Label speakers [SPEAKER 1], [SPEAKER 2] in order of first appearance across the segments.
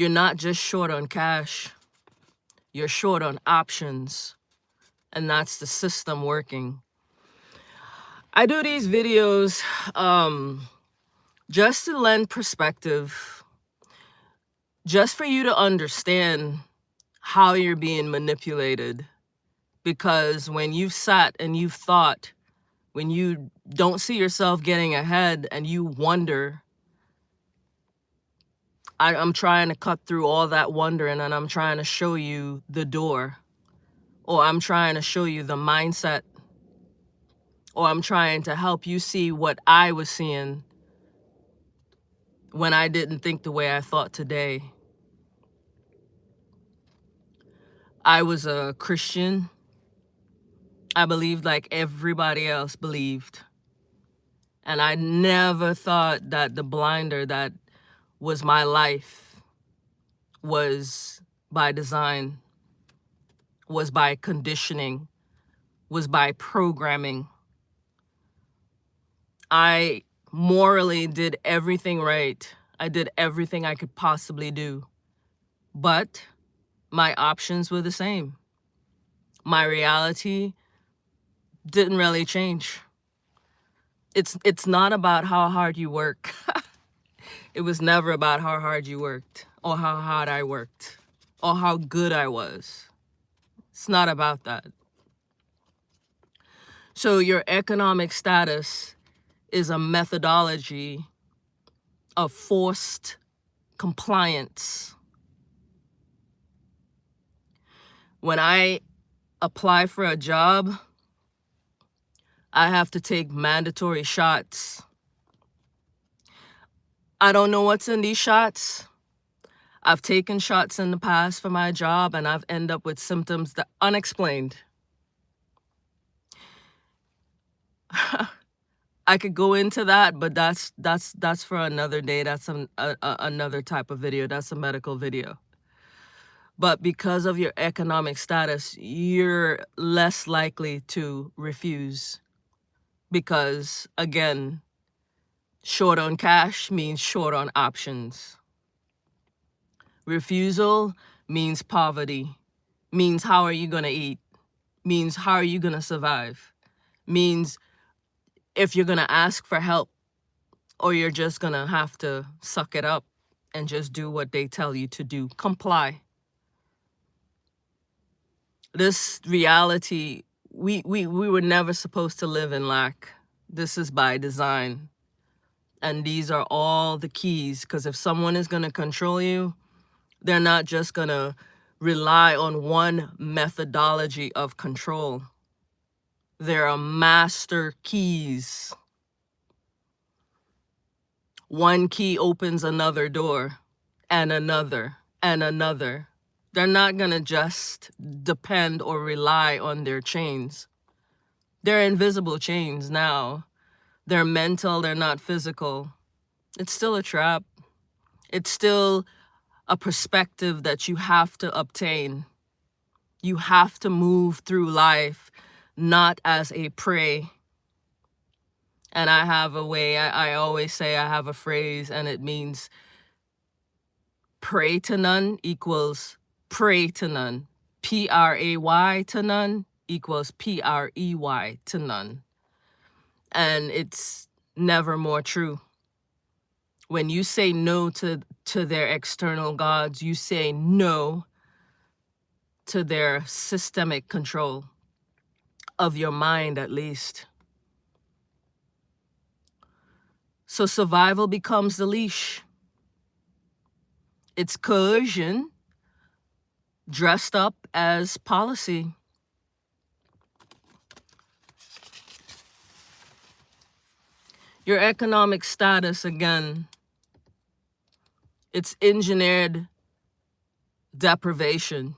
[SPEAKER 1] You're not just short on cash, you're short on options, and that's the system working. I do these videos just to lend perspective, just for you to understand how you're being manipulated. Because when you've sat and you've thought, when you don't see yourself getting ahead and you wonder, I'm trying to cut through all that wondering, and I'm trying to show you the door, or I'm trying to show you the mindset, or I'm trying to help you see what I was seeing when I didn't think the way I thought today. I was a Christian. I believed like everybody else believed. And I never thought that the blinder that was my life was by design, was by conditioning, was by programming. I morally did everything right. I did everything I could possibly do. But my options were the same. My reality didn't really change. It's not about how hard you work. It was never about how hard you worked, or how hard I worked, or how good I was. It's not about that. So your economic status is a methodology of forced compliance. When I apply for a job, I have to take mandatory shots. I don't know what's in these shots. I've taken shots in the past for my job, and I've ended up with symptoms that are unexplained. I could go into that, but that's for another day. That's another type of video. That's a medical video. But because of your economic status, you're less likely to refuse. Because, again, short on cash means short on options. Refusal means poverty, means how are you going to eat, means how are you going to survive, means if you're going to ask for help, or you're just going to have to suck it up and just do what they tell you to do. Comply. This reality, we were never supposed to live in lack. This is by design. And these are all the keys, because if someone is going to control you, they're not just going to rely on one methodology of control. There are master keys. One key opens another door, and another, and another. They're not going to just depend or rely on their chains. They're invisible chains now. They're mental, they're not physical. It's still a trap. It's still a perspective that you have to obtain. You have to move through life not as a prey. And I have a way, I always say, I have a phrase, and it means pray to none equals pray to none. P-R-A-Y to none equals P-R-E-Y to none. And it's never more true. When you say no to their external gods, you say no to their systemic control of your mind, at least. So survival becomes the leash. It's coercion dressed up as policy. Your economic status, again, it's engineered deprivation.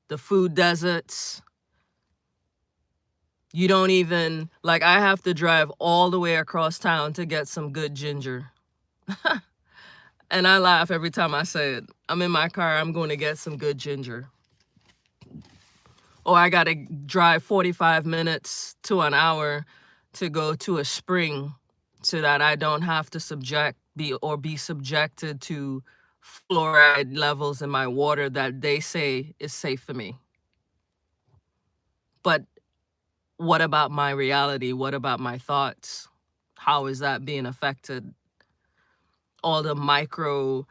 [SPEAKER 1] The food deserts. You don't even, like, I have to drive all the way across town to get some good ginger. And I laugh every time I say it. I'm in my car, I'm going to get some good ginger. Or I got to drive 45 minutes to an hour to go to a spring so that I don't have to be subjected to fluoride levels in my water that they say is safe for me. But what about my reality? What about my thoughts? How is that being affected? All the micro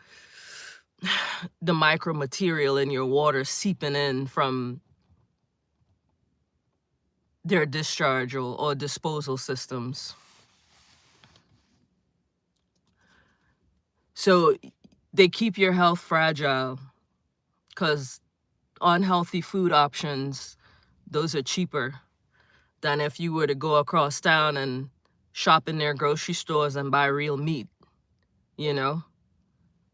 [SPEAKER 1] material in your water seeping in from their discharge or disposal systems. So they keep your health fragile because unhealthy food options, those are cheaper than if you were to go across town and shop in their grocery stores and buy real meat, you know,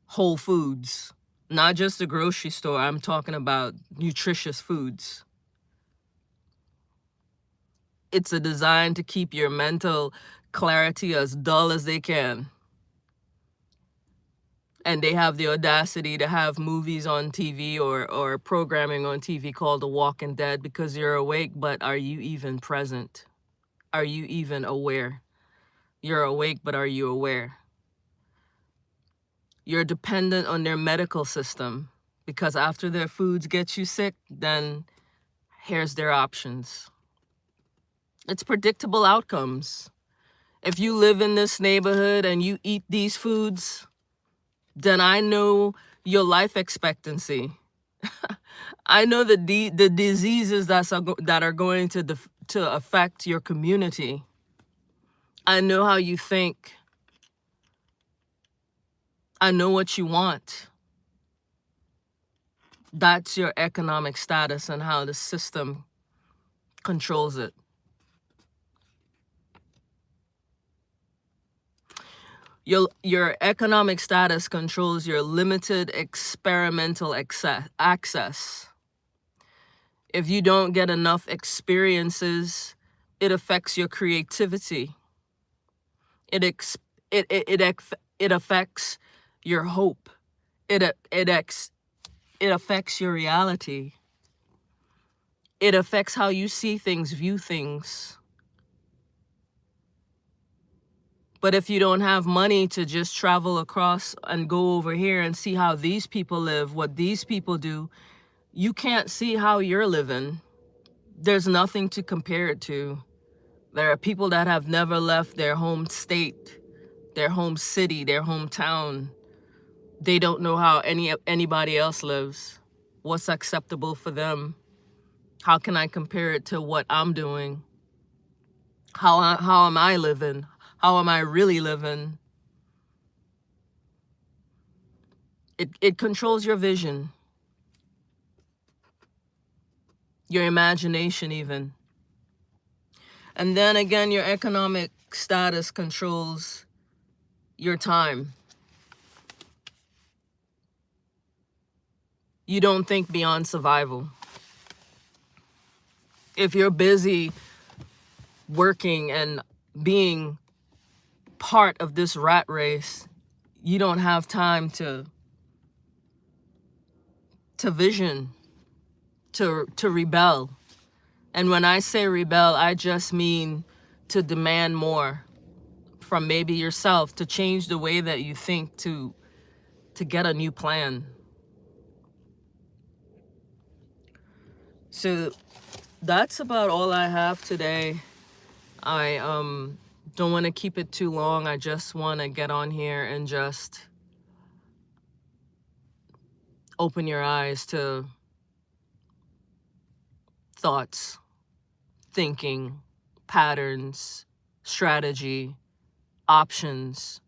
[SPEAKER 1] whole foods. Not just the grocery store, I'm talking about nutritious foods. It's a design to keep your mental clarity as dull as they can. And they have the audacity to have movies on TV or programming on TV called The Walking Dead because you're awake, but are you even present? Are you even aware? You're awake, but are you aware? You're dependent on their medical system because after their foods get you sick, then here's their options. It's predictable outcomes. If you live in this neighborhood and you eat these foods, then I know your life expectancy. I know the diseases that are going to affect your community. I know how you think. I know what you want. That's your economic status and how the system controls it. Your economic status controls your limited experimental access. If you don't get enough experiences, it affects your creativity. It affects your hope. It affects your reality. It affects how you see things, view things. But if you don't have money to just travel across and go over here and see how these people live, what these people do, you can't see how you're living. There's nothing to compare it to. There are people that have never left their home state, their home city, their hometown. They don't know how anybody else lives. What's acceptable for them? How can I compare it to what I'm doing? How am I living? How am I really living? It controls your vision, your imagination even. And then again, your economic status controls your time. You don't think beyond survival. If you're busy working and being part of this rat race, you don't have time to vision, to rebel. And when I say rebel, I just mean to demand more from maybe yourself, to change the way that you think, to get a new plan. So that's about all I have today. I don't want to keep it too long. I just want to get on here and just open your eyes to thoughts, thinking, patterns, strategy, options.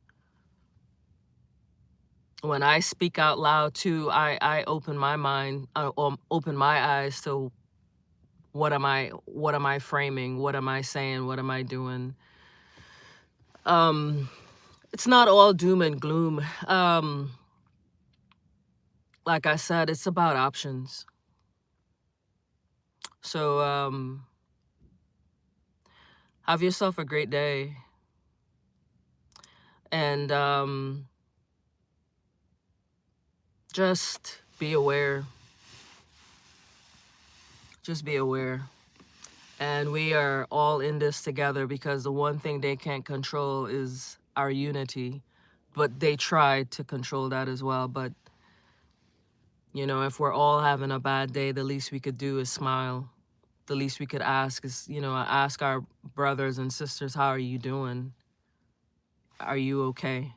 [SPEAKER 1] When I speak out loud too, I open my mind, open my eyes to what am I framing? What am I saying? What am I doing? It's not all doom and gloom. Like I said, it's about options. So have yourself a great day. And just be aware. Just be aware. And we are all in this together, because the one thing they can't control is our unity. But they try to control that as well. But You know, if we're all having a bad day, the least we could do is smile. The least we could ask is, you know, ask our brothers and sisters, how are you doing? Are you okay?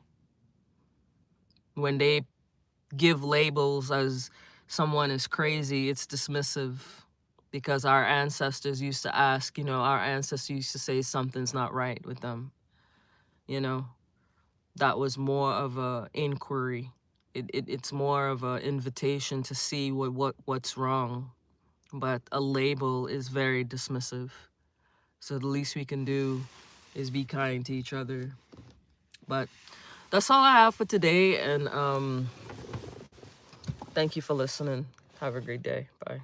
[SPEAKER 1] When they give labels as someone is crazy, it's dismissive, because our ancestors used to ask, you know, our ancestors used to say something's not right with them. You know, that was more of a inquiry. It's more of an invitation to see what's wrong. But a label is very dismissive. So the least we can do is be kind to each other. But that's all I have for today. And thank you for listening. Have a great day. Bye.